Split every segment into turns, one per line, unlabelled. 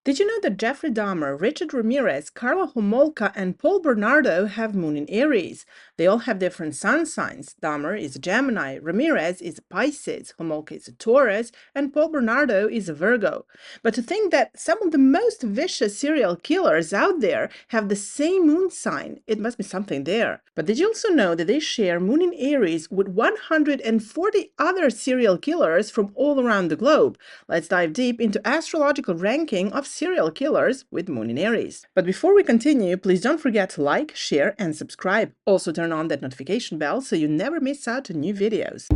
Did you know that Jeffrey Dahmer, Richard Ramirez, Carla Homolka, and Paul Bernardo have Moon in Aries? They all have different sun signs. Dahmer is a Gemini, Ramirez is a Pisces, Homolka is a Taurus, and Paul Bernardo is a Virgo. But to think that some of the most vicious serial killers out there have the same moon sign, it must be something there. But did you also know that they share Moon in Aries with 140 other serial killers from all around the globe? Let's dive deep into astrological ranking of serial killers with Moon in Aries. But before we continue, please don't forget to like, share, and subscribe. Also turn on that notification bell so you never miss out on new videos.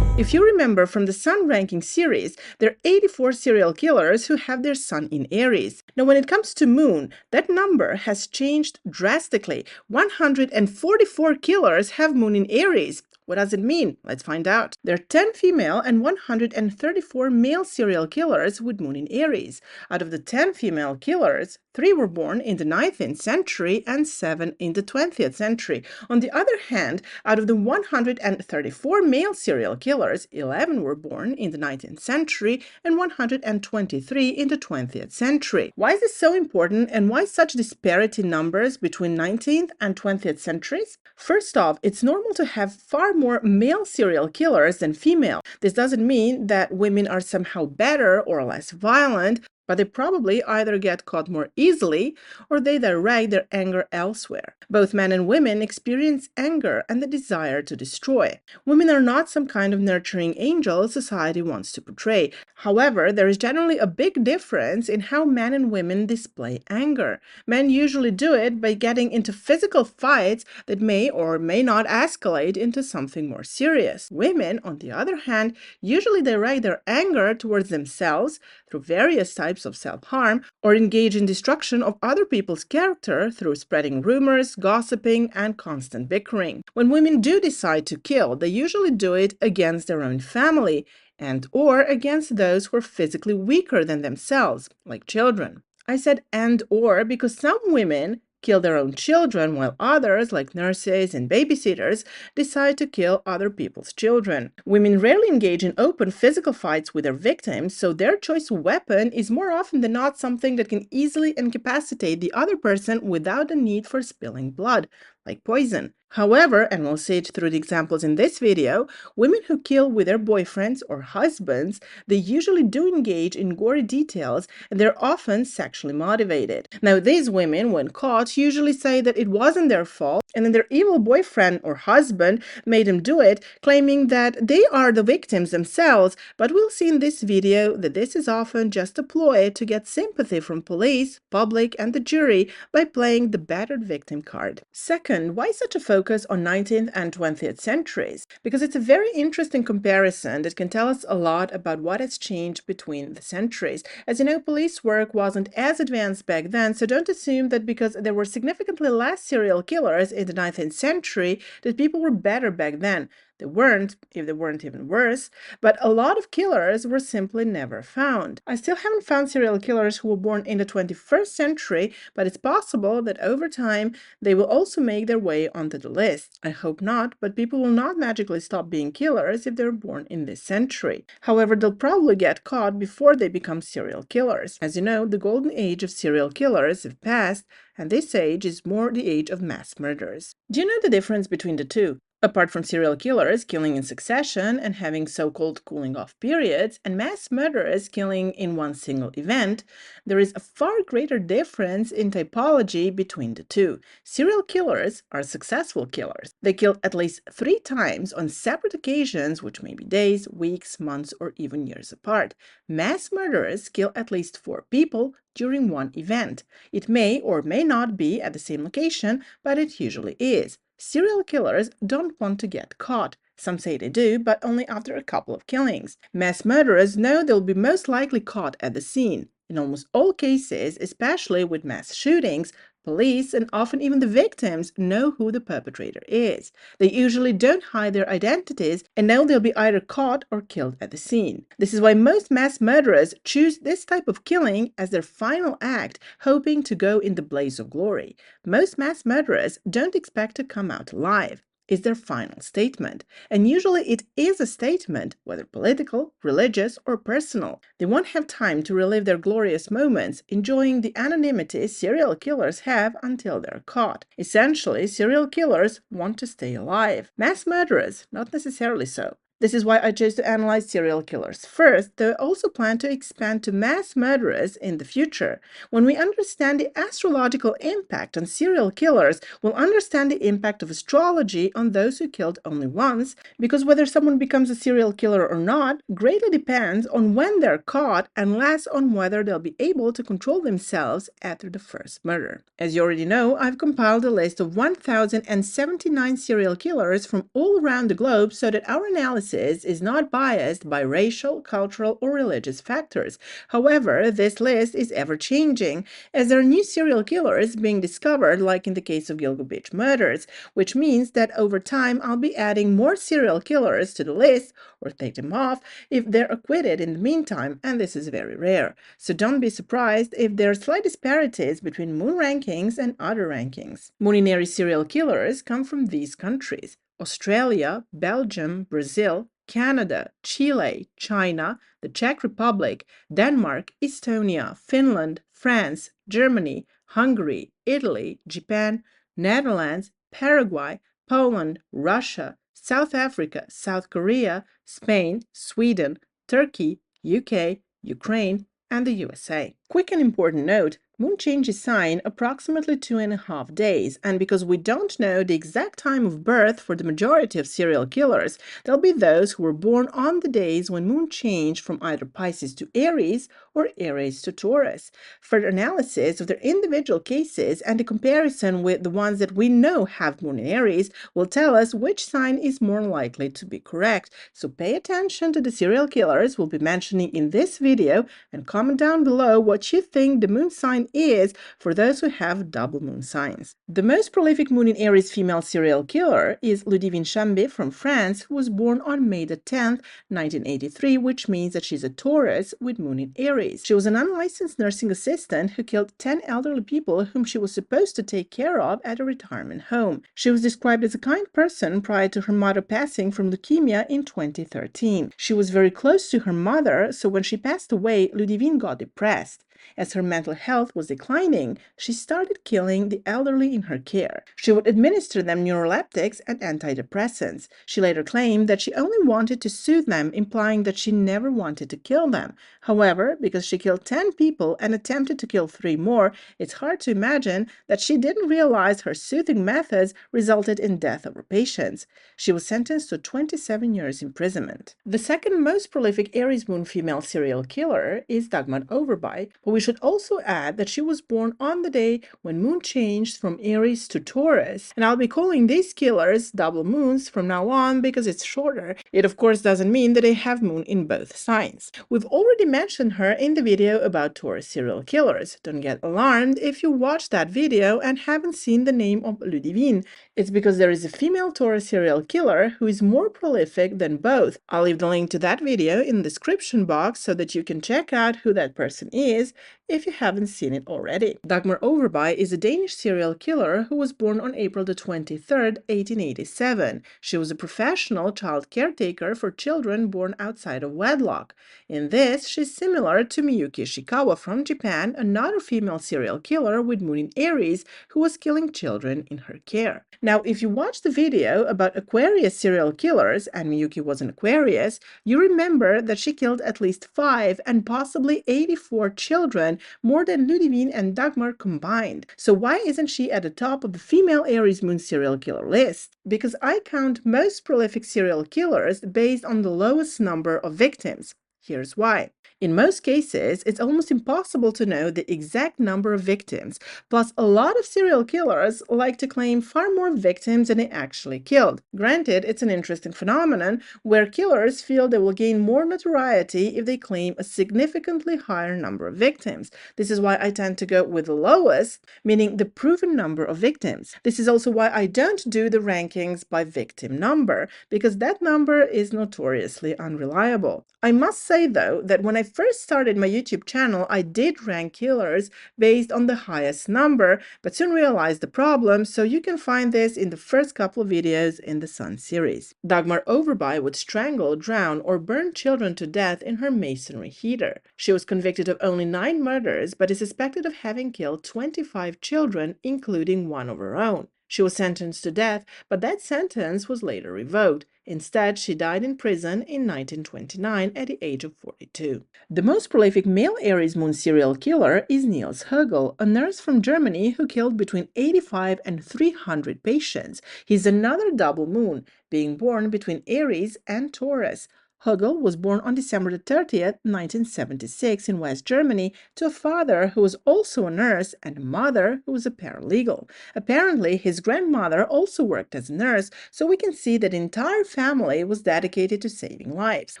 If you remember from the Sun ranking series, there are 84 serial killers who have their Sun in Aries. Now, when it comes to Moon, that number has changed drastically. 144 killers have Moon in Aries. What does it mean? Let's find out. There are 10 female and 134 male serial killers with Moon in Aries. Out of the 10 female killers, 3 were born in the 19th century and 7 in the 20th century. On the other hand, out of the 134 male serial killers, 11 were born in the 19th century and 123 in the 20th century. Why is this so important, and why such disparity in numbers between 19th and 20th centuries? First off, it's normal to have far more male serial killers than female. This doesn't mean that women are somehow better or less violent, but they probably either get caught more easily or they direct their anger elsewhere. Both men and women experience anger and the desire to destroy. Women are not some kind of nurturing angel society wants to portray. However, there is generally a big difference in how men and women display anger. Men usually do it by getting into physical fights that may or may not escalate into something more serious. Women, on the other hand, usually direct their anger towards themselves through various types of self-harm, or engage in destruction of other people's character through spreading rumors, gossiping, and constant bickering. When women do decide to kill, they usually do it against their own family and or against those who are physically weaker than themselves, like children. I said and or because some women kill their own children, while others, like nurses and babysitters, decide to kill other people's children. Women rarely engage in open physical fights with their victims, so their choice weapon is more often than not something that can easily incapacitate the other person without the need for spilling blood, like poison. However, and we'll see it through the examples in this video, women who kill with their boyfriends or husbands, they usually do engage in gory details and they're often sexually motivated. Now, these women, when caught, usually say that it wasn't their fault and then their evil boyfriend or husband made them do it, claiming that they are the victims themselves, but we'll see in this video that this is often just a ploy to get sympathy from police, public, and the jury by playing the battered victim card. Second, why such a focus on 19th and 20th centuries? Because it's a very interesting comparison that can tell us a lot about what has changed between the centuries. As you know, police work wasn't as advanced back then, so don't assume that because there were significantly less serial killers in the 19th century that people were better back then. They weren't, if they weren't even worse, but a lot of killers were simply never found. I still haven't found serial killers who were born in the 21st century, but it's possible that over time they will also make their way onto the list. I hope not, but people will not magically stop being killers if they're born in this century. However, they'll probably get caught before they become serial killers. As you know, the golden age of serial killers have passed, and this age is more the age of mass murderers. Do you know the difference between the two? Apart from serial killers killing in succession and having so-called cooling-off periods, and mass murderers killing in one single event, there is a far greater difference in typology between the two. Serial killers are successful killers. They kill at least 3 times on separate occasions, which may be days, weeks, months, or even years apart. Mass murderers kill at least 4 people during one event. It may or may not be at the same location, but it usually is. Serial killers don't want to get caught. Some say they do, but only after a couple of killings. Mass murderers know they'll be most likely caught at the scene. In almost all cases, especially with mass shootings, Police, and often even the victims, know who the perpetrator is. They usually don't hide their identities and know they'll be either caught or killed at the scene. This is why most mass murderers choose this type of killing as their final act, hoping to go in the blaze of glory. Most mass murderers don't expect to come out alive. Is their final statement. And usually it is a statement, whether political, religious, or personal. They won't have time to relive their glorious moments, enjoying the anonymity serial killers have until they're caught. Essentially, serial killers want to stay alive. Mass murderers, not necessarily so. This is why I chose to analyze serial killers first, though I also plan to expand to mass murderers in the future. When we understand the astrological impact on serial killers, we'll understand the impact of astrology on those who killed only once, because whether someone becomes a serial killer or not greatly depends on when they're caught and less on whether they'll be able to control themselves after the first murder. As you already know, I've compiled a list of 1,079 serial killers from all around the globe so that our analysis is not biased by racial, cultural, or religious factors. However, this list is ever-changing, as there are new serial killers being discovered, like in the case of Gilgo Beach murders, which means that over time I'll be adding more serial killers to the list, or take them off, if they're acquitted in the meantime, and this is very rare. So don't be surprised if there are slight disparities between Moon rankings and other rankings. Moon in Aries serial killers come from these countries: Australia, Belgium, Brazil, Canada, Chile, China, the Czech Republic, Denmark, Estonia, Finland, France, Germany, Hungary, Italy, Japan, Netherlands, Paraguay, Poland, Russia, South Africa, South Korea, Spain, Sweden, Turkey, UK, Ukraine, and the USA. Quick and important note: Moon changes sign approximately 2.5 days, and because we don't know the exact time of birth for the majority of serial killers, there'll be those who were born on the days when Moon changed from either Pisces to Aries or Aries to Taurus. Further analysis of their individual cases and a comparison with the ones that we know have Moon in Aries will tell us which sign is more likely to be correct. So pay attention to the serial killers we'll be mentioning in this video and comment down below what you think the Moon sign is for those who have double Moon signs. The most prolific Moon in Aries female serial killer is Ludivine Chambé from France, who was born on May the 10th, 1983, which means that she's a Taurus with Moon in Aries. She was an unlicensed nursing assistant who killed 10 elderly people whom she was supposed to take care of at a retirement home. She was described as a kind person prior to her mother passing from leukemia in 2013. She was very close to her mother, so when she passed away, Ludivine got depressed. As her mental health was declining, she started killing the elderly in her care. She would administer them neuroleptics and antidepressants. She later claimed that she only wanted to soothe them, implying that she never wanted to kill them. However, because she killed 10 people and attempted to kill 3 more, it's hard to imagine that she didn't realize her soothing methods resulted in death of her patients. She was sentenced to 27 years imprisonment. The second most prolific Aries Moon female serial killer is Dagmar Overby, but we should also add that she was born on the day when Moon changed from Aries to Taurus, and I'll be calling these killers double moons from now on because it's shorter. It of course doesn't mean that they have Moon in both signs. We've already mentioned her in the video about Taurus serial killers. Don't get alarmed if you watched that video and haven't seen the name of Ludivine. It's because there is a female Taurus serial killer who is more prolific than both. I'll leave the link to that video in the description box so that you can check out who that person is if you haven't seen it already. Dagmar Overby is a Danish serial killer who was born on April the 23rd, 1887. She was a professional child caretaker for children born outside of wedlock. In this, she's similar to Miyuki Ishikawa from Japan, another female serial killer with Moon in Aries who was killing children in her care. Now, if you watched the video about Aquarius serial killers, and Miyuki was an Aquarius, you remember that she killed at least 5 and possibly 84 children, more than Ludivine and Dagmar combined. So why isn't she at the top of the female Aries Moon serial killer list? Because I count most prolific serial killers based on the lowest number of victims. Here's why. In most cases, it's almost impossible to know the exact number of victims. Plus, a lot of serial killers like to claim far more victims than they actually killed. Granted, it's an interesting phenomenon where killers feel they will gain more notoriety if they claim a significantly higher number of victims. This is why I tend to go with the lowest, meaning the proven number of victims. This is also why I don't do the rankings by victim number, because that number is notoriously unreliable. I must say, though, that when I first started my YouTube channel, I did rank killers based on the highest number, but soon realized the problem, so you can find this in the first couple of videos in the Sun series. Dagmar Overby would strangle, drown, or burn children to death in her masonry heater. She was convicted of only 9 murders, but is suspected of having killed 25 children, including one of her own. She was sentenced to death, but that sentence was later revoked. Instead, she died in prison in 1929 at the age of 42. The most prolific male Aries Moon serial killer is Niels Högel, a nurse from Germany who killed between 85 and 300 patients. He's another double moon, being born between Aries and Taurus. Högel was born on December 30th, 1976 in West Germany to a father who was also a nurse and a mother who was a paralegal. Apparently, his grandmother also worked as a nurse, so we can see that the entire family was dedicated to saving lives.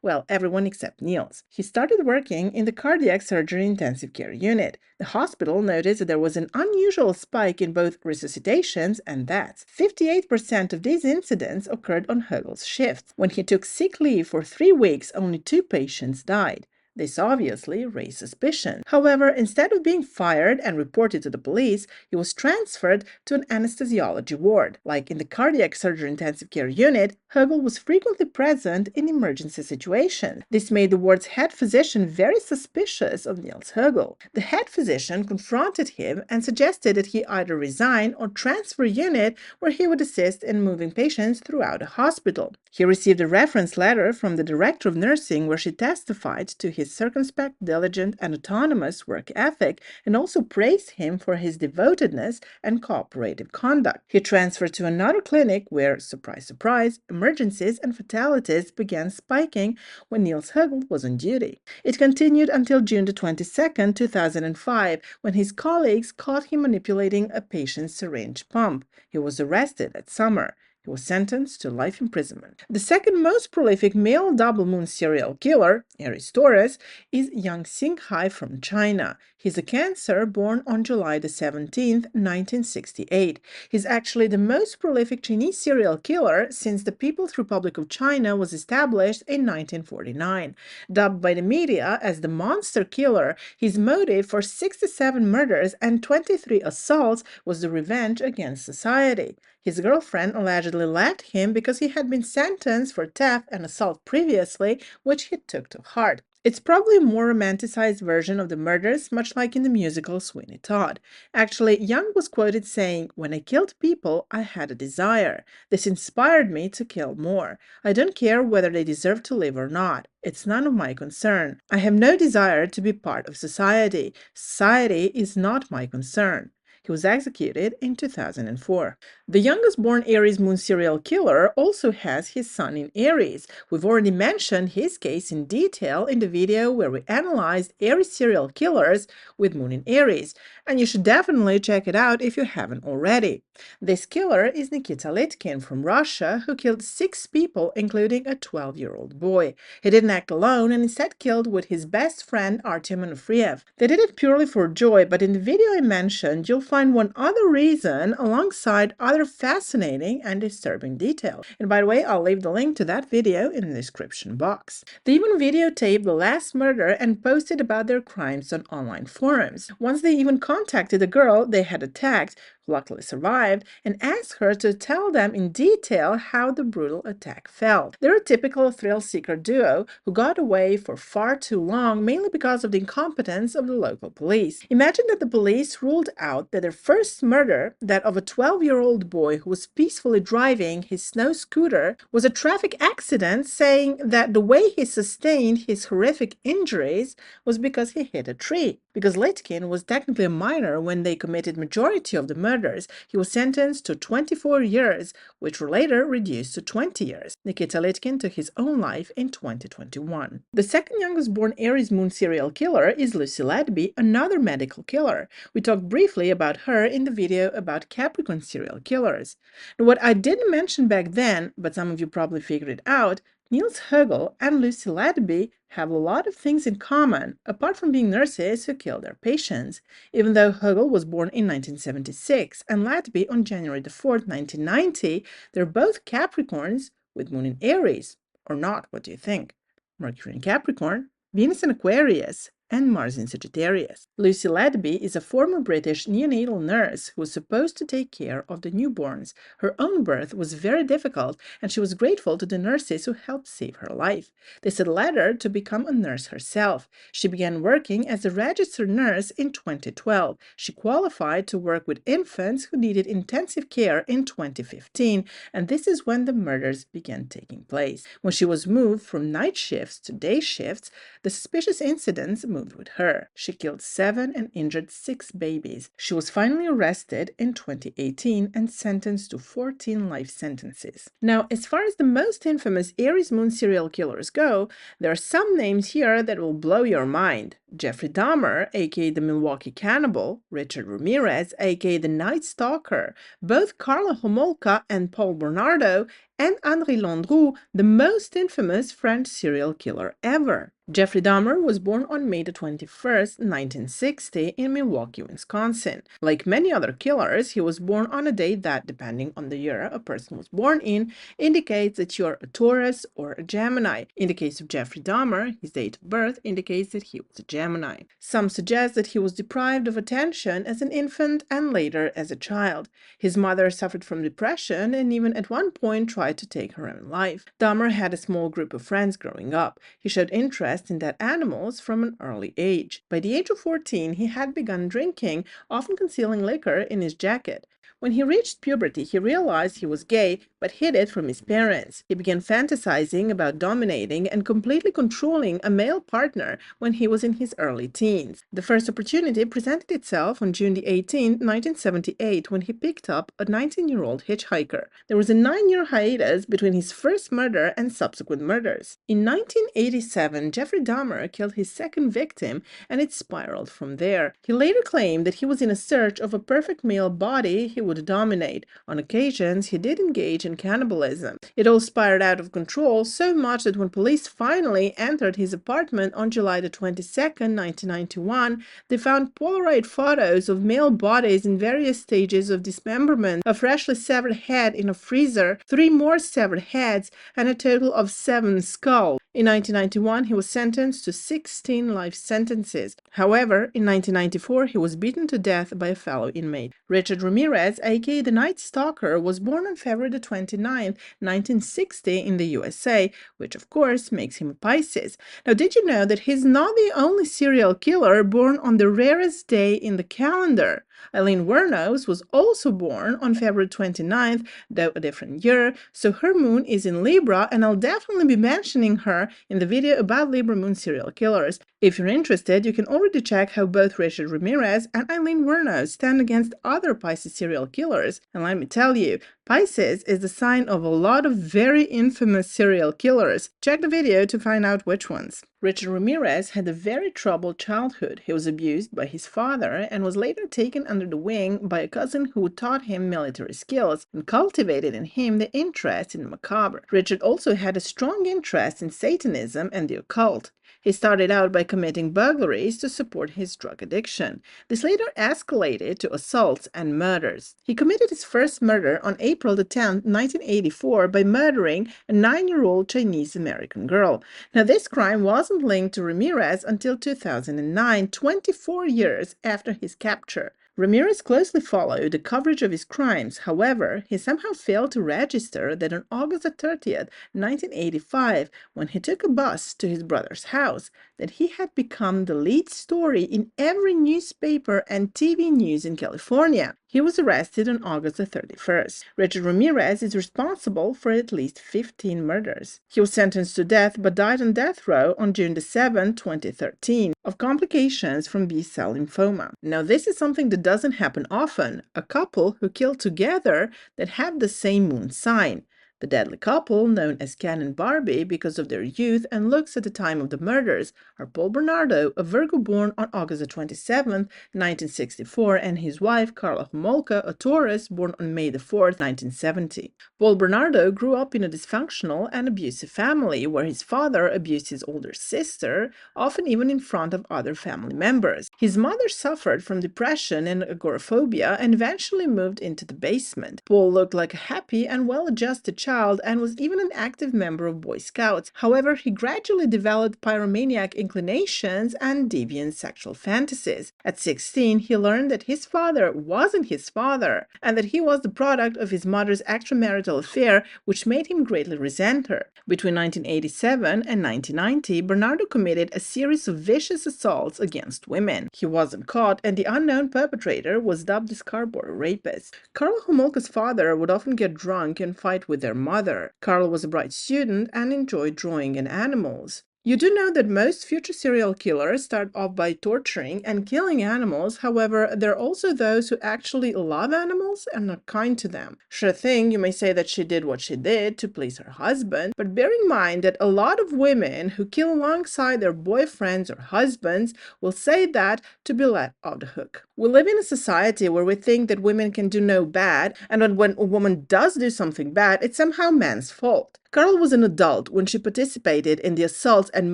Well, everyone except Niels. He started working in the cardiac surgery intensive care unit. The hospital noticed that there was an unusual spike in both resuscitations and deaths. 58% of these incidents occurred on Högel's shifts. When he took sick leave for 3 weeks, only 2 patients died. This obviously raised suspicion. However, instead of being fired and reported to the police, he was transferred to an anesthesiology ward. Like in the cardiac surgery intensive care unit, Högel was frequently present in emergency situations. This made the ward's head physician very suspicious of Niels Högel. The head physician confronted him and suggested that he either resign or transfer a unit where he would assist in moving patients throughout the hospital. He received a reference letter from the director of nursing where she testified to his circumspect, diligent, and autonomous work ethic, and also praised him for his devotedness and cooperative conduct. He transferred to another clinic where, surprise, surprise, emergencies and fatalities began spiking when Niels Högel was on duty. It continued until June 22, 2005, when his colleagues caught him manipulating a patient's syringe pump. He was arrested that summer. He was sentenced to life imprisonment. The second most prolific male double moon serial killer, Aries Taurus, is Yang Xinghai from China. He's a Cancer born on July 17, 1968. He's actually the most prolific Chinese serial killer since the People's Republic of China was established in 1949. Dubbed by the media as the monster killer, his motive for 67 murders and 23 assaults was the revenge against society. His girlfriend allegedly left him because he had been sentenced for theft and assault previously, which he took to heart. It's probably a more romanticized version of the murders, much like in the musical Sweeney Todd. Actually, Young was quoted saying, "When I killed people, I had a desire. This inspired me to kill more. I don't care whether they deserve to live or not. It's none of my concern. I have no desire to be part of society. Society is not my concern." He was executed in 2004. The youngest born Aries Moon serial killer also has his sun in Aries. We've already mentioned his case in detail in the video where we analyzed Aries serial killers with Moon in Aries, and you should definitely check it out if you haven't already. This killer is Nikita Litkin from Russia, who killed 6 people, including a 12-year-old boy. He didn't act alone and instead killed with his best friend Artyom Onofriev. They did it purely for joy, but in the video I mentioned, you'll find one other reason alongside other fascinating and disturbing details. And by the way, I'll leave the link to that video in the description box. They even videotaped the last murder and posted about their crimes on online forums. Once they even contacted the girl they had attacked, who luckily survived, and asked her to tell them in detail how the brutal attack felt. They're a typical thrill-seeker duo who got away for far too long, mainly because of the incompetence of the local police. Imagine that the police ruled out that their first murder, that of a 12-year-old boy who was peacefully driving his snow scooter, was a traffic accident, saying that the way he sustained his horrific injuries was because he hit a tree. Because Litkin was technically a minor when they committed majority of the murders, murders. He was sentenced to 24 years, which were later reduced to 20 years. Nikita Litkin took his own life in 2021. The second youngest born Aries Moon serial killer is Lucy Ledby, another medical killer. We talked briefly about her in the video about Capricorn serial killers. Now, what I didn't mention back then, but some of you probably figured it out, Niels Hegel and Lucy Ledby have a lot of things in common, apart from being nurses who kill their patients. Even though Hegel was born in 1976 and Ledby on January 4th, 1990, they're both Capricorns with Moon in Aries. Or not, what do you think? Mercury in Capricorn, Venus in Aquarius, and Mars in Sagittarius. Lucy Ledby is a former British neonatal nurse who was supposed to take care of the newborns. Her own birth was very difficult, and she was grateful to the nurses who helped save her life. This had led her to become a nurse herself. She began working as a registered nurse in 2012. She qualified to work with infants who needed intensive care in 2015, and this is when the murders began taking place. When she was moved from night shifts to day shifts, the suspicious incidents moved with her. She killed 7 and injured 6 babies. She was finally arrested in 2018 and sentenced to 14 life sentences. Now, as far as the most infamous Aries Moon serial killers go, there are some names here that will blow your mind. Jeffrey Dahmer, aka the Milwaukee Cannibal, Richard Ramirez, aka the Night Stalker, both Carla Homolka and Paul Bernardo, and André Landru, the most infamous French serial killer ever. Jeffrey Dahmer was born on May 21st, 1960 in Milwaukee, Wisconsin. Like many other killers, he was born on a day that, depending on the year a person was born in, indicates that you are a Taurus or a Gemini. In the case of Jeffrey Dahmer, his date of birth indicates that he was a Gemini. Some suggest that he was deprived of attention as an infant and later as a child. His mother suffered from depression and even at one point tried to take her own life. Dahmer had a small group of friends growing up. He showed interest in dead animals from an early age. By the age of 14, he had begun drinking, often concealing liquor in his jacket. When he reached puberty, he realized he was gay, but hid it from his parents. He began fantasizing about dominating and completely controlling a male partner when he was in his early teens. The first opportunity presented itself on June 18, 1978, when he picked up a 19-year-old hitchhiker. There was a 9-year hiatus between his first murder and subsequent murders. In 1987, Jeffrey Dahmer killed his second victim, and it spiraled from there. He later claimed that he was in a search of a perfect male body he would dominate. On occasions, he did engage in cannibalism. It all spiraled out of control so much that when police finally entered his apartment on July 22nd, 1991, they found Polaroid photos of male bodies in various stages of dismemberment, a freshly severed head in a freezer, 3 more severed heads, and a total of 7 skulls. In 1991, he was sentenced to 16 life sentences. However, in 1994, he was beaten to death by a fellow inmate. Richard Ramirez, aka the Night Stalker, was born on February 29, 1960 in the USA, which of course makes him a Pisces. Now, did you know that he's not the only serial killer born on the rarest day in the calendar? Eileen Wuornos was also born on February 29th, though a different year, so her moon is in Libra, and I'll definitely be mentioning her in the video about Libra moon serial killers. If you're interested, you can already check how both Richard Ramirez and Eileen Wuornos stand against other Pisces serial killers. And let me tell you, Pisces is the sign of a lot of very infamous serial killers. Check the video to find out which ones. Richard Ramirez had a very troubled childhood. He was abused by his father and was later taken under the wing by a cousin who taught him military skills and cultivated in him the interest in the macabre. Richard also had a strong interest in Satanism and the occult. He started out by committing burglaries to support his drug addiction. This later escalated to assaults and murders. He committed his first murder on April 10, 1984 by murdering a 9-year-old Chinese-American girl. Now, this crime wasn't linked to Ramirez until 2009, 24 years after his capture. Ramirez closely followed the coverage of his crimes. However, he somehow failed to register that on August 30th, 1985, when he took a bus to his brother's house, that he had become the lead story in every newspaper and TV news in California. He was arrested on August the 31st. Richard Ramirez is responsible for at least 15 murders. He was sentenced to death but died on death row on June the 7th, 2013, of complications from B-cell lymphoma. Now, this is something that doesn't happen often, a couple who kill together that have the same moon sign. The deadly couple, known as Ken and Barbie because of their youth and looks at the time of the murders, are Paul Bernardo, a Virgo born on August 27, 1964, and his wife, Carla Homolka, a Taurus born on May 4, 1970. Paul Bernardo grew up in a dysfunctional and abusive family where his father abused his older sister, often even in front of other family members. His mother suffered from depression and agoraphobia and eventually moved into the basement. Paul looked like a happy and well-adjusted child and was even an active member of Boy Scouts. However, he gradually developed pyromaniac inclinations and deviant sexual fantasies. At 16, he learned that his father wasn't his father and that he was the product of his mother's extramarital affair, which made him greatly resent her. Between 1987 and 1990, Bernardo committed a series of vicious assaults against women. He wasn't caught, and the unknown perpetrator was dubbed the Scarborough Rapist. Carla Homolka's father would often get drunk and fight with their mother. Carla was a bright student and enjoyed drawing and animals. You do know that most future serial killers start off by torturing and killing animals. However, there are also those who actually love animals and are kind to them. Sure thing, you may say that she did what she did to please her husband, but bear in mind that a lot of women who kill alongside their boyfriends or husbands will say that to be let off the hook. We live in a society where we think that women can do no bad, and that when a woman does do something bad, it's somehow man's fault. Carol was an adult when she participated in the assaults and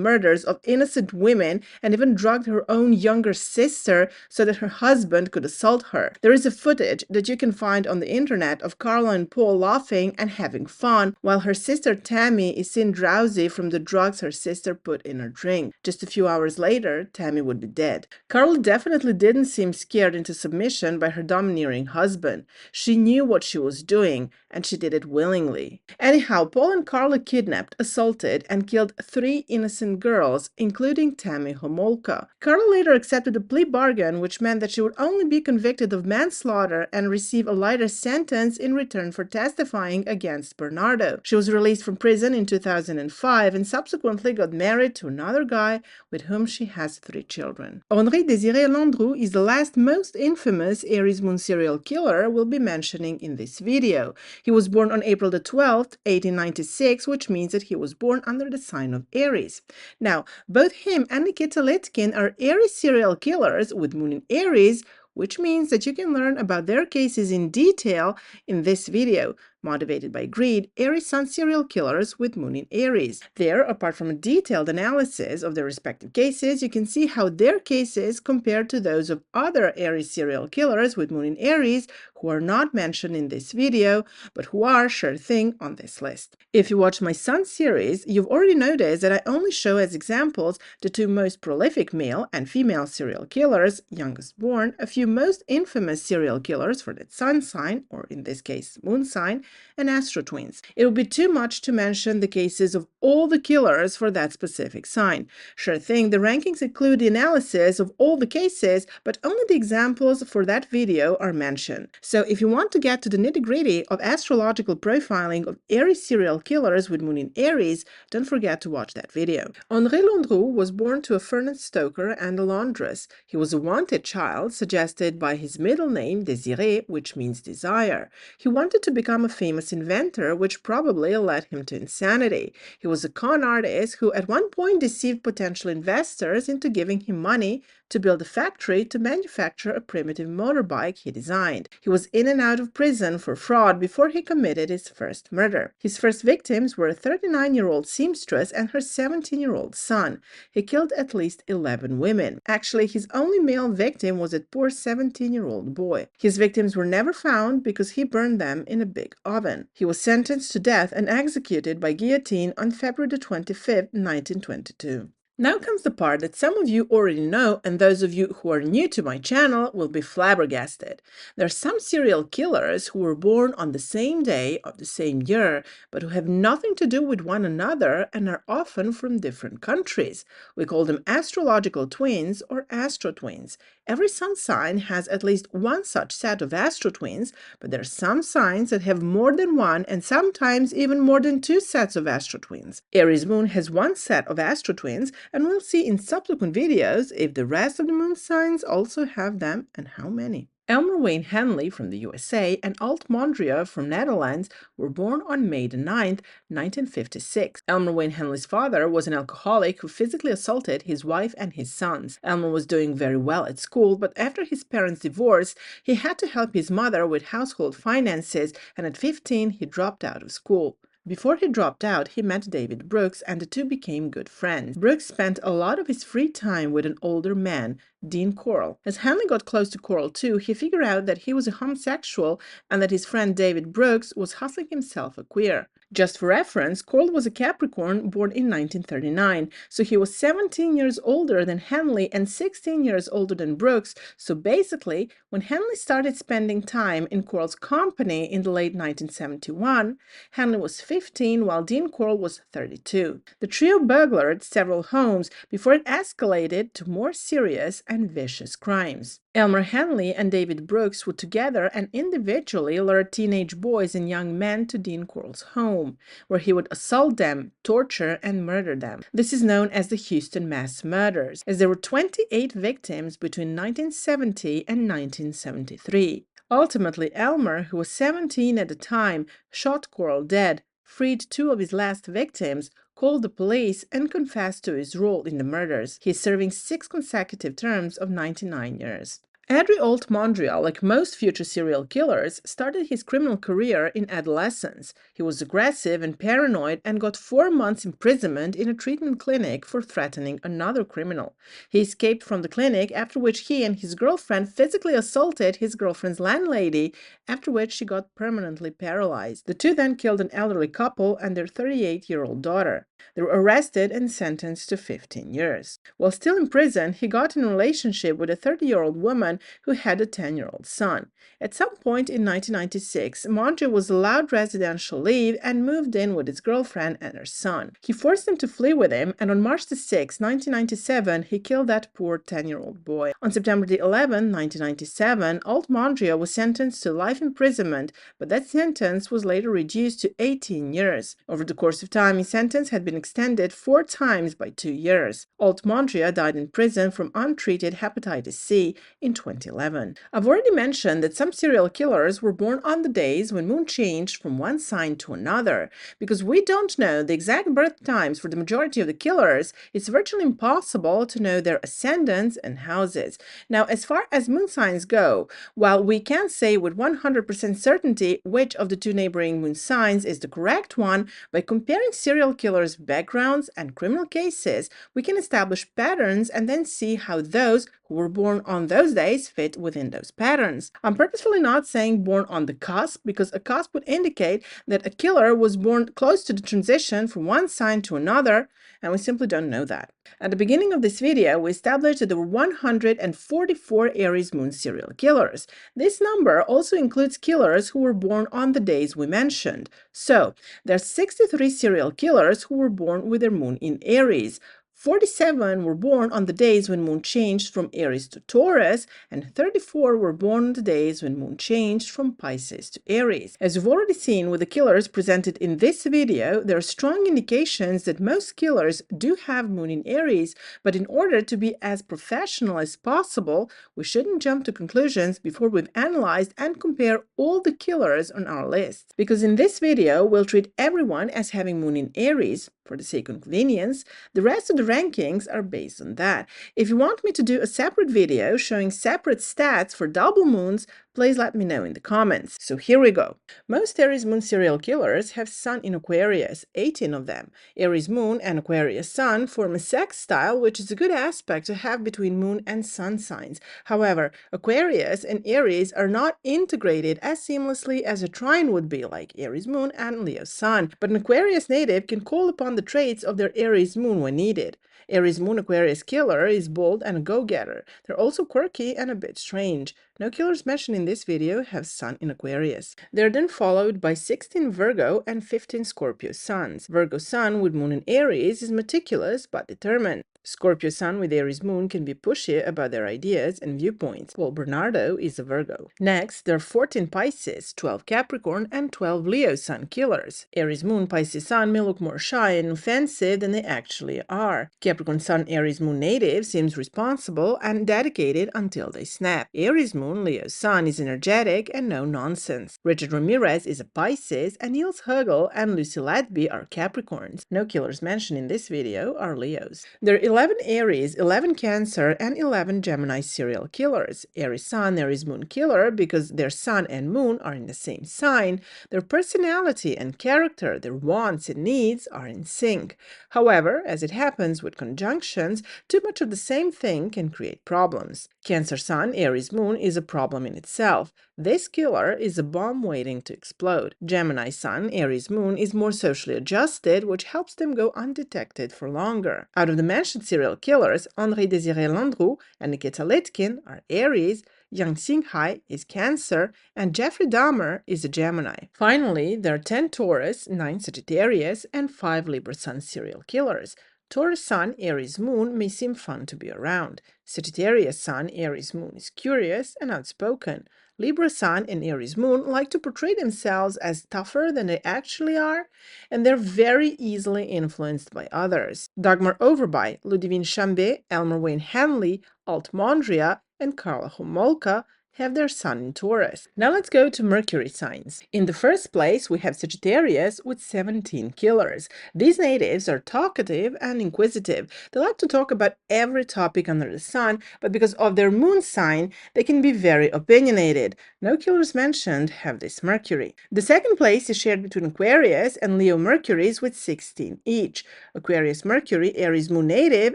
murders of innocent women and even drugged her own younger sister so that her husband could assault her. There is a footage that you can find on the internet of Carla and Paul laughing and having fun while her sister Tammy is seen drowsy from the drugs her sister put in her drink. Just a few hours later, Tammy would be dead. Carla definitely didn't seem scared into submission by her domineering husband. She knew what she was doing, and she did it willingly. Anyhow, Paul and Carla kidnapped, assaulted, and killed 3 innocent girls, including Tammy Homolka. Carla later accepted a plea bargain, which meant that she would only be convicted of manslaughter and receive a lighter sentence in return for testifying against Bernardo. She was released from prison in 2005 and subsequently got married to another guy with whom she has 3 children. Henri Désiré Landru is the last most infamous Aries Moon serial killer we'll be mentioning in this video. He was born on April the 12th, 1896, which means that he was born under the sign of Aries. Now, both him and Nikita Litkin are Aries serial killers with Moon in Aries, which means that you can learn about their cases in detail in this video. Motivated by greed, Aries Sun serial killers with Moon in Aries. There, apart from a detailed analysis of their respective cases, you can see how their cases compare to those of other Aries serial killers with Moon in Aries who are not mentioned in this video, but who are sure thing on this list. If you watch my Sun series, you've already noticed that I only show as examples the 2 most prolific male and female serial killers, youngest born, a few most infamous serial killers for that Sun sign, or in this case, Moon sign, and Astro Twins. It would be too much to mention the cases of all the killers for that specific sign. Sure thing, the rankings include the analysis of all the cases, but only the examples for that video are mentioned. So if you want to get to the nitty-gritty of astrological profiling of Aries serial killers with Moon in Aries, don't forget to watch that video. Henri Landru was born to a furnace stoker and a laundress. He was a wanted child, suggested by his middle name, Désiré, which means desire. He wanted to become a famous inventor, which probably led him to insanity. He was a con artist who at one point deceived potential investors into giving him money to build a factory to manufacture a primitive motorbike he designed. He was in and out of prison for fraud before he committed his first murder. His first victims were a 39-year-old seamstress and her 17-year-old son. He killed at least 11 women. Actually, his only male victim was a poor 17-year-old boy. His victims were never found because he burned them in a big oven. He was sentenced to death and executed by guillotine on February 25, 1922. Now comes the part that some of you already know, and those of you who are new to my channel will be flabbergasted. There are some serial killers who were born on the same day of the same year, but who have nothing to do with one another and are often from different countries. We call them astrological twins or Astro Twins. Every sun sign has at least one such set of Astro Twins, but there are some signs that have more than one and sometimes even more than two sets of Astro Twins. Aries Moon has one set of Astro Twins, and we'll see in subsequent videos if the rest of the moon signs also have them and how many. Elmer Wayne Henley from the USA and Alt Mondria from Netherlands were born on May 9, 1956. Elmer Wayne Henley's father was an alcoholic who physically assaulted his wife and his sons. Elmer was doing very well at school, but after his parents' divorce, he had to help his mother with household finances, and at 15 he dropped out of school. Before he dropped out, he met David Brooks, and the two became good friends. Brooks spent a lot of his free time with an older man, Dean Corll. As Henley got close to Corll too, he figured out that he was a homosexual and that his friend David Brooks was hustling himself a queer. Just for reference, Corll was a Capricorn born in 1939, so he was 17 years older than Henley and 16 years older than Brooks, so basically, when Henley started spending time in Corll's company in the late 1971, Henley was 15 while Dean Corll was 32. The trio burglared several homes before it escalated to more serious and vicious crimes. Elmer Henley and David Brooks would together and individually lure teenage boys and young men to Dean Corll's home, where he would assault them, torture, and murder them. This is known as the Houston Mass Murders, as there were 28 victims between 1970 and 1973. Ultimately, Elmer, who was 17 at the time, shot Corll dead, freed two of his last victims, called the police, and confessed to his role in the murders. He is serving 6 consecutive terms of 99 years. Adri Alt Mondrian, like most future serial killers, started his criminal career in adolescence. He was aggressive and paranoid and got 4 months imprisonment in a treatment clinic for threatening another criminal. He escaped from the clinic, after which he and his girlfriend physically assaulted his girlfriend's landlady, after which she got permanently paralyzed. The two then killed an elderly couple and their 38-year-old daughter. They were arrested and sentenced to 15 years. While still in prison, he got in a relationship with a 30-year-old woman who had a 10-year-old son. At some point in 1996, Mondrian was allowed residential leave and moved in with his girlfriend and her son. He forced them to flee with him, and on March 6, 1997, he killed that poor 10-year-old boy. On September 11, 1997, Alt Mondrian was sentenced to life imprisonment, but that sentence was later reduced to 18 years. Over the course of time, his sentence had been extended 4 times by 2 years. Alt Mondrian died in prison from untreated hepatitis C in 2011. I've already mentioned that some serial killers were born on the days when moon changed from one sign to another. Because we don't know the exact birth times for the majority of the killers, it's virtually impossible to know their ascendants and houses. Now, as far as moon signs go, while we can't say with 100% certainty which of the 2 neighboring moon signs is the correct one, by comparing serial killers' backgrounds and criminal cases, we can establish patterns and then see how those who were born on those days fit within those patterns. I'm purposefully not saying born on the cusp, because a cusp would indicate that a killer was born close to the transition from one sign to another, and we simply don't know that. At the beginning of this video, we established that there were 144 Aries Moon serial killers. This number also includes killers who were born on the days we mentioned. So, there are 63 serial killers who were born with their moon in Aries. 47 were born on the days when moon changed from Aries to Taurus, and 34 were born on the days when moon changed from Pisces to Aries. As you've already seen with the killers presented in this video, there are strong indications that most killers do have moon in Aries, but in order to be as professional as possible, we shouldn't jump to conclusions before we've analyzed and compare all the killers on our list. Because in this video, we'll treat everyone as having moon in Aries, for the sake of convenience. The rest of the rankings are based on that. If you want me to do a separate video showing separate stats for double moons, please let me know in the comments. So here we go. Most Aries Moon serial killers have Sun in Aquarius, 18 of them. Aries Moon and Aquarius Sun form a sextile, which is a good aspect to have between Moon and Sun signs. However, Aquarius and Aries are not integrated as seamlessly as a trine would be, like Aries Moon and Leo Sun. But an Aquarius native can call upon the traits of their Aries Moon when needed. Aries Moon Aquarius killer is bold and a go-getter. They're also quirky and a bit strange. No killers mentioned in this video have Sun in Aquarius. They're then followed by 16 Virgo and 15 Scorpio suns. Virgo Sun with Moon in Aries is meticulous but determined. Scorpio Sun with Aries Moon can be pushy about their ideas and viewpoints. Paul Bernardo is a Virgo. Next, there are 14 Pisces, 12 Capricorn, and 12 Leo Sun killers. Aries Moon Pisces Sun may look more shy and offensive than they actually are. Capricorn Sun Aries Moon native seems responsible and dedicated until they snap. Aries Moon Leo Sun is energetic and no nonsense. Richard Ramirez is a Pisces, and Niels Hugel and Lucy Ladby are Capricorns. No killers mentioned in this video are Leos. There are 11 Aries, 11 Cancer, and 11 Gemini serial killers. Aries Sun, Aries Moon killer because their Sun and Moon are in the same sign. Their personality and character, their wants and needs are in sync. However, as it happens with conjunctions, too much of the same thing can create problems. Cancer Sun, Aries Moon is a problem in itself. This killer is a bomb waiting to explode. Gemini Sun, Aries Moon is more socially adjusted, which helps them go undetected for longer. Out of the mentioned serial killers, Henri Désiré Landru and Nikita Litkin are Aries, Yang Xinghai is Cancer, and Jeffrey Dahmer is a Gemini. Finally, there are 10 Taurus, 9 Sagittarius, and 5 Libra Sun serial killers. Taurus Sun, Aries Moon may seem fun to be around. Sagittarius Sun, Aries Moon is curious and outspoken. Libra Sun and Aries Moon like to portray themselves as tougher than they actually are, and they're very easily influenced by others. Dagmar Overby, Ludivine Chambé, Elmer Wayne Hanley, Alt Mondria, and Carla Homolka have their Sun in Taurus. Now let's go to Mercury signs. In the first place, we have Sagittarius with 17 killers. These natives are talkative and inquisitive. They like to talk about every topic under the sun, but because of their moon sign, they can be very opinionated. No killers mentioned have this Mercury. The second place is shared between Aquarius and Leo Mercuries with 16 each. Aquarius Mercury, Aries Moon native,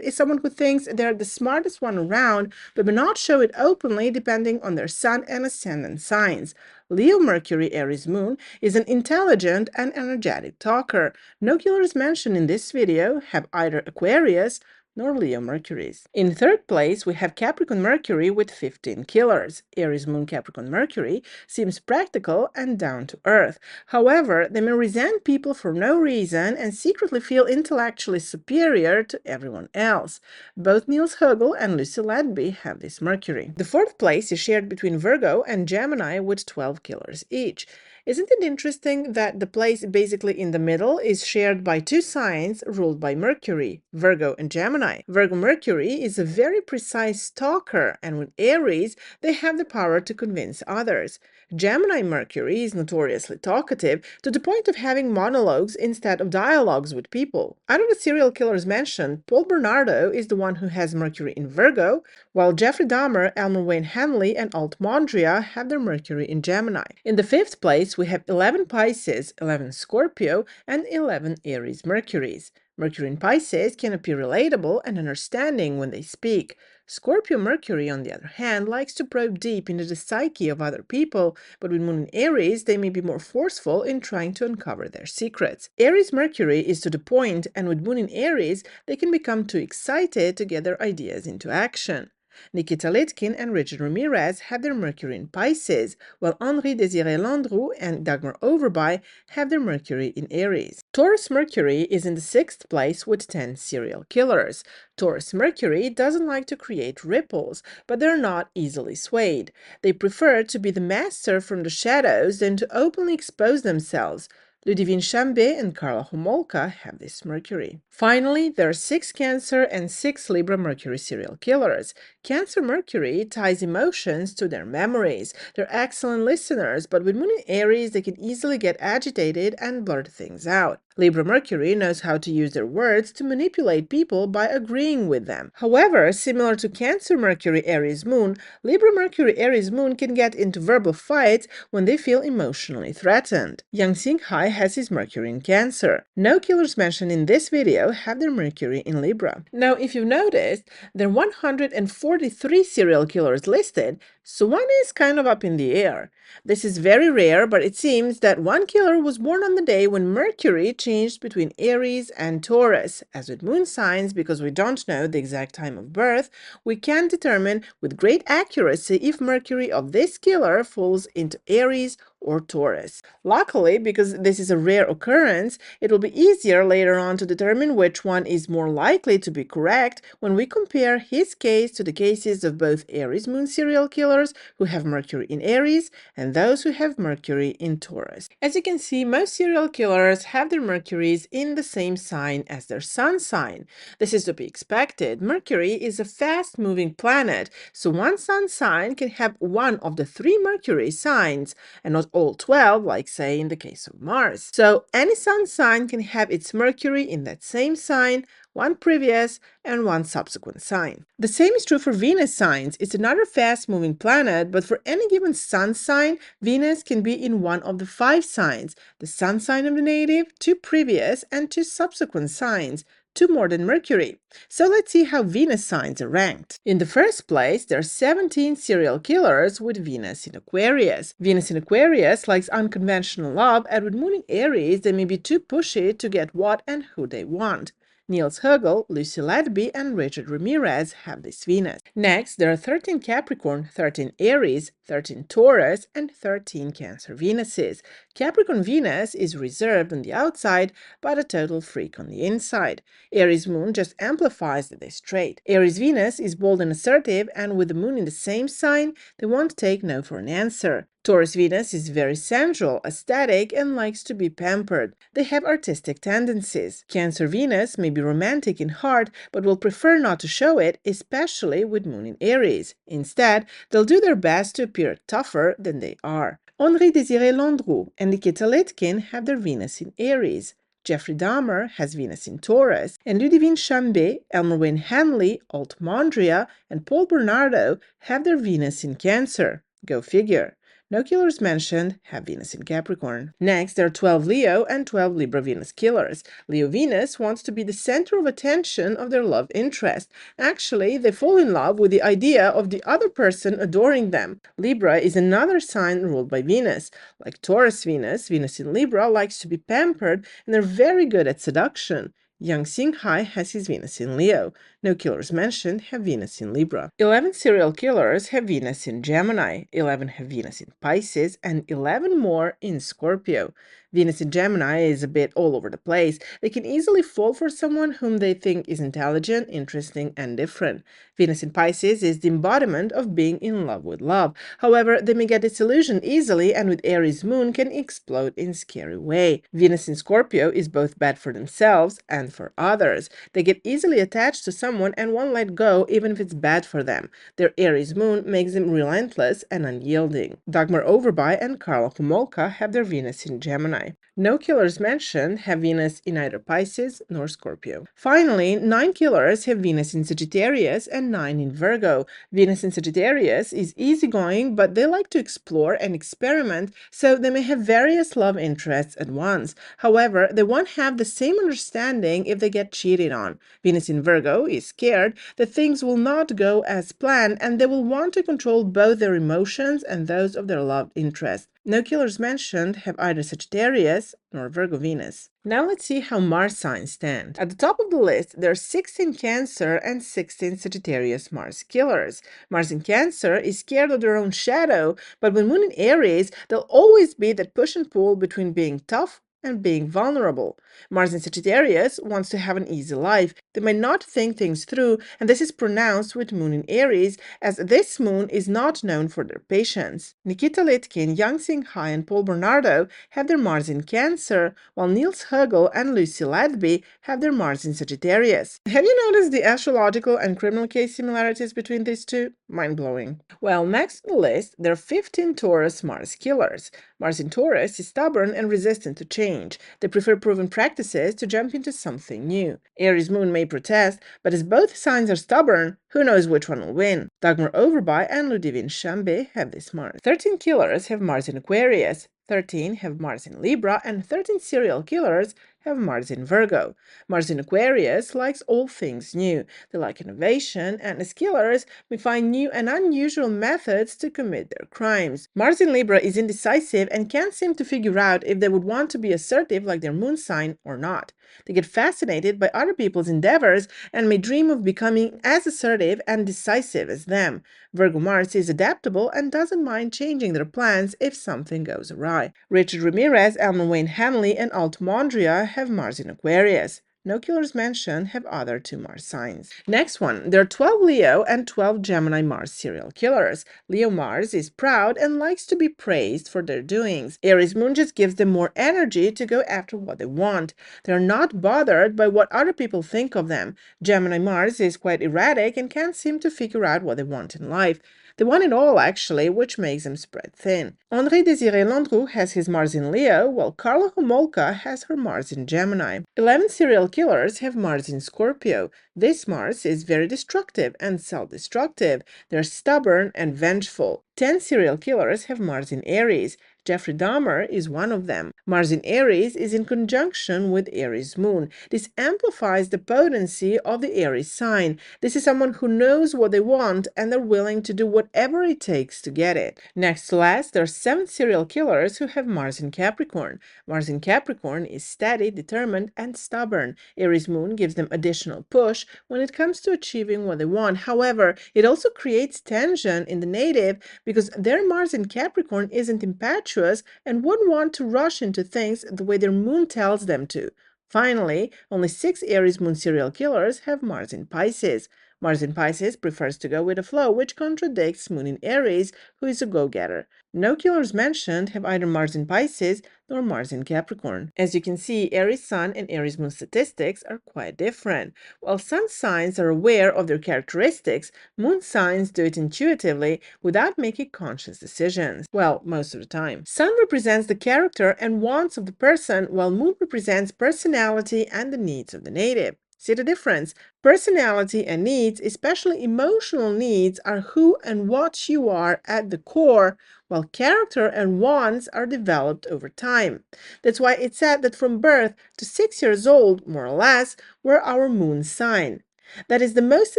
is someone who thinks they're the smartest one around, but may not show it openly depending on their Sun and ascendant signs. Leo Mercury Aries Moon is an intelligent and energetic talker. No killers mentioned in this video have either Aquarius nor Leo Mercuries. In third place, we have Capricorn Mercury with 15 killers. Aries Moon Capricorn Mercury seems practical and down to earth. However, they may resent people for no reason and secretly feel intellectually superior to everyone else. Both Niels Hugel and Lucy Ladby have this Mercury. The fourth place is shared between Virgo and Gemini with 12 killers each. Isn't it interesting that the place basically in the middle is shared by two signs ruled by Mercury, Virgo and Gemini? Virgo Mercury is a very precise talker, and with Aries, they have the power to convince others. Gemini Mercury is notoriously talkative to the point of having monologues instead of dialogues with people. Out of the serial killers mentioned, Paul Bernardo is the one who has Mercury in Virgo, while Jeffrey Dahmer, Elmer Wayne Hanley, and Alt Mondria have their Mercury in Gemini. In the fifth place, we have 11 Pisces, 11 Scorpio, and 11 Aries Mercuries. Mercury in Pisces can appear relatable and understanding when they speak. Scorpio Mercury, on the other hand, likes to probe deep into the psyche of other people, but with Moon in Aries, they may be more forceful in trying to uncover their secrets. Aries Mercury is to the point, and with Moon in Aries, they can become too excited to get their ideas into action. Nikita Litkin and Richard Ramirez have their Mercury in Pisces, while Henri Désiré Landru and Dagmar Overby have their Mercury in Aries. Taurus Mercury is in the sixth place with 10 serial killers. Taurus Mercury doesn't like to create ripples, but they're not easily swayed. They prefer to be the master from the shadows than to openly expose themselves. Ludivine Chambé and Carla Homolka have this Mercury. Finally, there are 6 Cancer and 6 Libra Mercury serial killers. Cancer Mercury ties emotions to their memories. They're excellent listeners, but with Moon in Aries, they can easily get agitated and blurt things out. Libra Mercury knows how to use their words to manipulate people by agreeing with them. However, similar to Cancer Mercury Aries Moon, Libra Mercury Aries Moon can get into verbal fights when they feel emotionally threatened. Yang Xinghai has his Mercury in Cancer. No killers mentioned in this video have their Mercury in Libra. Now, if you've noticed, there are 143 serial killers listed, So one is kind of up in the air. This is very rare, but it seems that one killer was born on the day when Mercury changed between Aries and Taurus. As with moon signs, because we don't know the exact time of birth, we can determine with great accuracy if Mercury of this killer falls into Aries or Taurus. Luckily, because this is a rare occurrence, it will be easier later on to determine which one is more likely to be correct when we compare his case to the cases of both Aries Moon serial killers who have Mercury in Aries and those who have Mercury in Taurus. As you can see, most serial killers have their Mercuries in the same sign as their sun sign. This is to be expected. Mercury is a fast-moving planet, so one sun sign can have one of the three Mercury signs, and not all 12, like say in the case of Mars. So any sun sign can have its Mercury in that same sign, one previous and one subsequent sign. The same is true for Venus signs. It's another fast-moving planet, but for any given sun sign, Venus can be in one of the 5 signs: the sun sign of the native, 2 previous, and 2 subsequent signs, 2 more than Mercury. So let's see how Venus signs are ranked. In the first place, there are 17 serial killers with Venus in Aquarius. Venus in Aquarius likes unconventional love, and with Moon in Aries, they may be too pushy to get what and who they want. Niels Hugel, Lucy Ledby, and Richard Ramirez have this Venus. Next, there are 13 Capricorn, 13 Aries, 13 Taurus, and 13 Cancer Venuses. Capricorn Venus is reserved on the outside, but a total freak on the inside. Aries Moon just amplifies this trait. Aries Venus is bold and assertive, and with the Moon in the same sign, they won't take no for an answer. Taurus Venus is very sensual, aesthetic, and likes to be pampered. They have artistic tendencies. Cancer Venus may be romantic in heart, but will prefer not to show it, especially with Moon in Aries. Instead, they'll do their best to appear tougher than they are. Henri Désiré Landru and Nikita Litkin have their Venus in Aries. Jeffrey Dahmer has Venus in Taurus, and Ludivine Chambé, Elmer Wayne Hanley, Alt Mondria, and Paul Bernardo have their Venus in Cancer. Go figure. No killers mentioned have Venus in Capricorn. Next, there are 12 Leo and 12 Libra Venus killers. Leo Venus wants to be the center of attention of their love interest. Actually, they fall in love with the idea of the other person adoring them. Libra is another sign ruled by Venus. Like Taurus Venus, Venus in Libra likes to be pampered, and they're very good at seduction. Yang Xinghai has his Venus in Leo. No killers mentioned have Venus in Libra. 11 serial killers have Venus in Gemini. 11 have Venus in Pisces, and 11 more in Scorpio. Venus in Gemini is a bit all over the place. They can easily fall for someone whom they think is intelligent, interesting, and different. Venus in Pisces is the embodiment of being in love with love. However, they may get disillusioned easily, and with Aries Moon can explode in a scary way. Venus in Scorpio is both bad for themselves and for others. They get easily attached to someone and won't let go even if it's bad for them. Their Aries Moon makes them relentless and unyielding. Dagmar Overby and Karla Homolka have their Venus in Gemini. No killers mentioned have Venus in either Pisces nor Scorpio. Finally, 9 killers have Venus in Sagittarius and 9 in Virgo. Venus in Sagittarius is easygoing, but they like to explore and experiment, so they may have various love interests at once. However, they won't have the same understanding if they get cheated on. Venus in Virgo is scared that things will not go as planned, and they will want to control both their emotions and those of their loved interest. No killers mentioned have either Sagittarius nor Virgo Venus. Now let's see how Mars signs stand. At the top of the list, there are 16 Cancer and 16 Sagittarius Mars killers. Mars in Cancer is scared of their own shadow, but when Moon in Aries, there'll always be that push and pull between being tough and being vulnerable. Mars in Sagittarius wants to have an easy life. They may not think things through, and this is pronounced with Moon in Aries, as this moon is not known for their patience. Nikita Litkin, Yang Xinghai, and Paul Bernardo have their Mars in Cancer, while Niels Hugel and Lucy Ledby have their Mars in Sagittarius. Have you noticed the astrological and criminal case similarities between these two? Mind-blowing. Well, next on the list, there are 15 Taurus Mars killers. Mars in Taurus is stubborn and resistant to change. They prefer proven practices to jump into something new. Aries Moon may protest, but as both signs are stubborn, who knows which one will win? Dagmar Overby and Ludivine Chambé have this Mars. 13 killers have Mars in Aquarius. 13 have Mars in Libra, and 13 serial killers have Mars in Virgo. Mars in Aquarius likes all things new. They like innovation, and as killers may find new and unusual methods to commit their crimes. Mars in Libra is indecisive and can't seem to figure out if they would want to be assertive like their moon sign or not. They get fascinated by other people's endeavors and may dream of becoming as assertive and decisive as them. Virgo Mars is adaptable and doesn't mind changing their plans if something goes awry. Richard Ramirez, Elman Wayne Hamley, and Altamandria have Mars in Aquarius. No killers mentioned have other two Mars signs. Next one, there are 12 Leo and 12 Gemini Mars serial killers. Leo Mars is proud and likes to be praised for their doings. Aries Moon just gives them more energy to go after what they want. They are not bothered by what other people think of them. Gemini Mars is quite erratic and can't seem to figure out what they want in life. They want it all, actually, which makes them spread thin. André Désiré Landru has his Mars in Leo, while Carla Homolka has her Mars in Gemini. 11 serial killers have Mars in Scorpio. This Mars is very destructive and self-destructive. They're stubborn and vengeful. 10 serial killers have Mars in Aries. Jeffrey Dahmer is one of them. Mars in Aries is in conjunction with Aries Moon. This amplifies the potency of the Aries sign. This is someone who knows what they want and they're willing to do whatever it takes to get it. Next to last, there are 7 serial killers who have Mars in Capricorn. Mars in Capricorn is steady, determined, and stubborn. Aries Moon gives them additional push when it comes to achieving what they want. However, it also creates tension in the native because their Mars in Capricorn isn't impetuous and wouldn't want to rush into things the way their moon tells them to. Finally, only 6 Aries Moon serial killers have Mars in Pisces. Mars in Pisces prefers to go with the flow, which contradicts Moon in Aries, who is a go-getter. No killers mentioned have either Mars in Pisces nor Mars in Capricorn. As you can see, Aries Sun and Aries Moon statistics are quite different. While Sun signs are aware of their characteristics, Moon signs do it intuitively without making conscious decisions. Well, most of the time. Sun represents the character and wants of the person, while Moon represents personality and the needs of the native. See the difference? Personality and needs, especially emotional needs, are who and what you are at the core, while character and wants are developed over time. That's why it's said that from birth to 6 years old, more or less, we're our moon sign. That is the most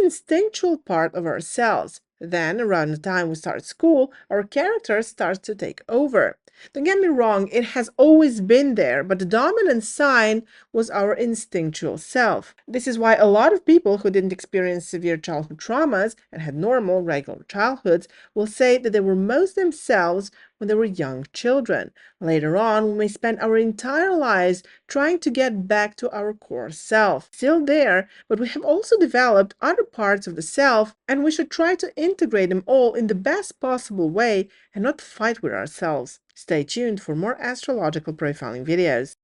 instinctual part of ourselves. Then, around the time we start school, our character starts to take over. Don't get me wrong, it has always been there, but the dominant sign was our instinctual self. This is why a lot of people who didn't experience severe childhood traumas and had normal, regular childhoods will say that they were most themselves when they were young children. Later on, we may spend our entire lives trying to get back to our core self. Still there, but we have also developed other parts of the self, and we should try to integrate them all in the best possible way and not fight with ourselves. Stay tuned for more astrological profiling videos.